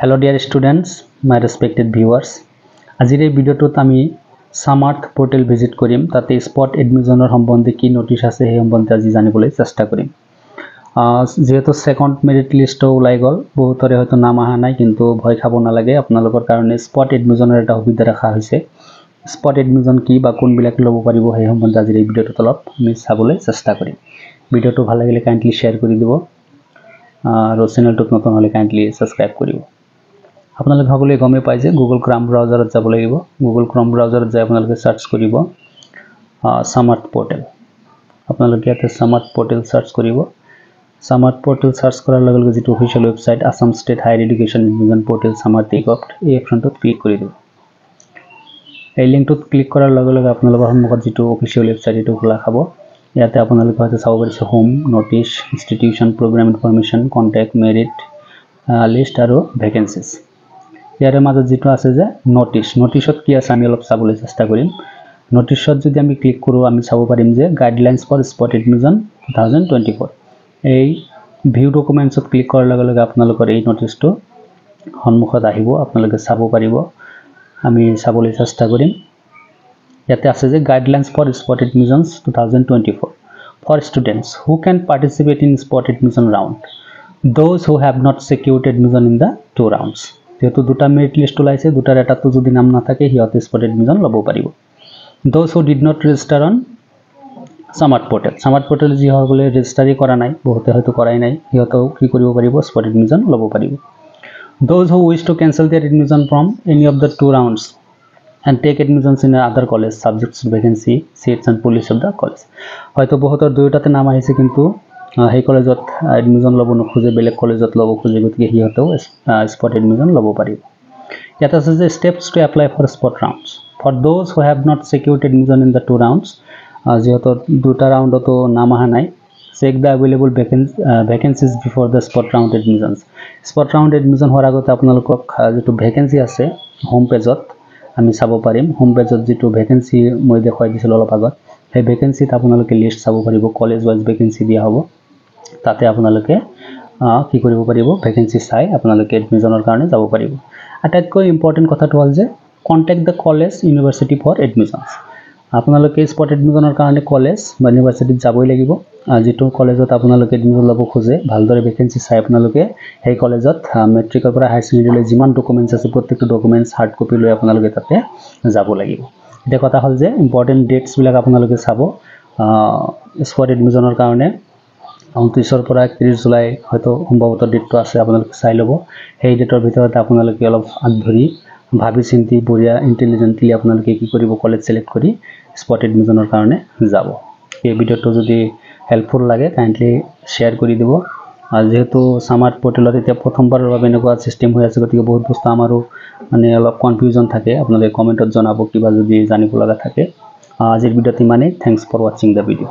Hello dear students, my respected viewers. আজিৰ এই ভিডিওটোত আমি সামাৰ্থ পোৰ্টেল ভিজিট কৰিম। তাতে স্পট এডমিশনৰ সম্বন্ধে কি নোটিছ আছে সেই সম্বন্ধে আজি জানিবলৈ চেষ্টা কৰিম। যেহেতু সেকেন্ড মেৰিট লিষ্ট ওলাই গল, বহুতৰে হয়তো নাম আহা নাই, কিন্তু ভয় খাব নালাগে। আপোনালোকৰ কাৰণে স্পট এডমিশনৰ এটা সুবিধা ৰাখা হৈছে। স্পট এডমিশন কি বা কোনবিলাক ল'ব পাৰিব সেই সম্বন্ধে আজিৰ এই ভিডিওটোত অলপ আমি চাবলৈ চেষ্টা কৰিম। ভিডিওটো ভাল লাগিলে কাইন্ডলি শেয়াৰ কৰি দিব আৰু চেনেলটোত নতুন হ'লে কাইন্ডলি সাবস্ক্ৰাইব কৰিব। আপোনালোকে সকলোৱে গমে পায় যে গুগল ক্ৰম ব্ৰাউজাৰত যাব লাগিব। গুগল ক্ৰম ব্ৰাউজাৰত যাই আপোনালোকে সাৰ্চ কৰিব সামাৰ্থ পোৰ্টেল। আপোনালোকে ইয়াতে সামাৰ্থ পোৰ্টেল সাৰ্চ কৰিব। সামাৰ্থ পোৰ্টেল সাৰ্চ কৰাৰ লগে লগে যেটো official website Assam state higher education admission portal Samarth ইকপ্ট, এই অপশনটোত ক্লিক কৰি দিব। এই লিংকটোত ক্লিক কৰাৰ লগে লগে আপোনালোকৰ সন্মুখত যেটো অফিচিয়েল ওয়েবসাইট এটো খোলা খাব। ইয়াতে আপোনালোকে হয়তো চাব পাৰিছে home, notice, institution, program information, contact, merit list আৰু ভ্যাকেন্সিজ। ইয়াৰে মাজত যেটো আছে যে নোটিছত কি আছে আমি অলপ চাবলৈ চেষ্টা কৰিম। নোটিছত যদি আমি ক্লিক কৰো আমি চাব পাৰিম যে গাইডলাইনস ফৰ স্পট এডমিশন 2024। এই ভিউ ডকুমেন্টছত ক্লিক কৰাৰ লগে লগে আপোনালোকৰ এই নোটিছটো সন্মুখত আহিব, আপোনালোকে চাব পাৰিব। আমি চাবলৈ চেষ্টা কৰিম। ইয়াতে আছে যে guidelines for spot admissions 2024 for students who can participate in spot admission round, those who have not secured admission in the two rounds। যেহেতু দুটা মেৰিট লিষ্ট ওলাইছে, দুটাৰ এটাতো যদি নাম নাথাকে সিহঁতে স্পট এডমিশন ল'ব পাৰিব। those who did not register on Samarth portal, Samarth portal যি সকলে ৰেজিষ্টাৰি কৰা নাই, বহুতে হয়তো কৰাই নাই, সিহঁতেও কি কৰিব পাৰিব, স্পট এডমিশন ল'ব পাৰিব। those who wish to cancel their admission from any of the two rounds and take admissions in other college subject to vacancy seats and policy of the college। হয়তো বহুতৰ দুয়োটাতে নাম আহিছে, কিন্তু সেই কলেজত এডমিশন ল'ব নোখোজে, বেলেগ কলেজত ল'ব খোজে, গতিকে সিহঁতেও স্পট এডমিশন ল'ব পাৰিব। ইয়াত আছে যে steps to apply for spot rounds for those who have not secured admission in the two rounds। যেহেতু দুটা ৰাউণ্ডতো নাম আহা নাই, check the available vacancies before the spot round admissions। spot round admission হোৱাৰ আগতে আপোনালোকক যেটো ভ্যাকেন্সি আছে হোম পেজত আমি চাব পাৰিম। হোম পেজত যেটো ভ্যাকেন্সি মই দেখুৱাই দিছিল অলপ আগত, সেই ভ্যাকেন্সিত আপোনালোকে লিষ্ট চাব পাৰিব, কলেজ ওয়াইজ ভ্যাকেন্সি দিয়া হ'ব। তাতে আপোনালোকে কি কৰিব পাৰিব, ভ্যাকেন্সি চাই আপোনালোকে এডমিশনৰ কাৰণে যাব পাৰিব। আটাইতকৈ ইম্পৰ্টেন্ট কথাটো হ'ল যে contact the college university for admissions. আপোনালোকে স্পট এডমিশনৰ কাৰণে কলেজ বা ইউনিভাৰ্সিটিত যাবই লাগিব। যেটো কলেজত আপোনালোকে এডমিশন ল'ব খোজে, ভালদৰে ভ্যাকেন্সি চাই আপোনালোকে সেই কলেজত মেট্ৰিকৰ পৰা হাই সেকেন্ডাৰীলৈ যিমান ডকুমেন্টছ আছে প্ৰত্যেকটো ডকুমেন্টছ হাৰ্ড কপি লৈ আপোনালোকে তাতে যাব লাগিব। এটা কথা হ'ল যে ইম্পৰ্টেন্ট ডেটছ বিলাক আপোনালোকে চাব। স্পট এডমিশনৰ কাৰণে 29 পৰা 31 জুলাই হয়তো সম্ভৱত ডেটটো আছে, আপোনালোকে চাই ল'ব। সেই ডেটৰ ভিতৰত আপোনালোকে অলপ আগধৰি ভাবি চিন্তি বঢ়িয়া ইন্টেলিজেন্টলি আপোনালোকে কি কৰিব, কলেজ সিলেক্ট কৰি স্পট এডমিশনৰ কাৰণে যাব। এই ভিডিওটো যদি হেল্পফুল লাগে কাইন্ডলি শেয়াৰ কৰি দিব। যেহেতু সামাৰ্থ পোৰ্টেলত এতিয়া প্ৰথমবাৰৰ বাবে এনেকুৱা সিস্টেম হৈ আছে, গতিকে বহুত বস্তু আমাৰো মানে অলপ কনফিউজন থাকে। আপোনালোকে কমেন্টত জনাব কিবা যদি জানিব লগা থাকে। আজিৰ ভিডিওত ইমানেই। Thanks for watching the video.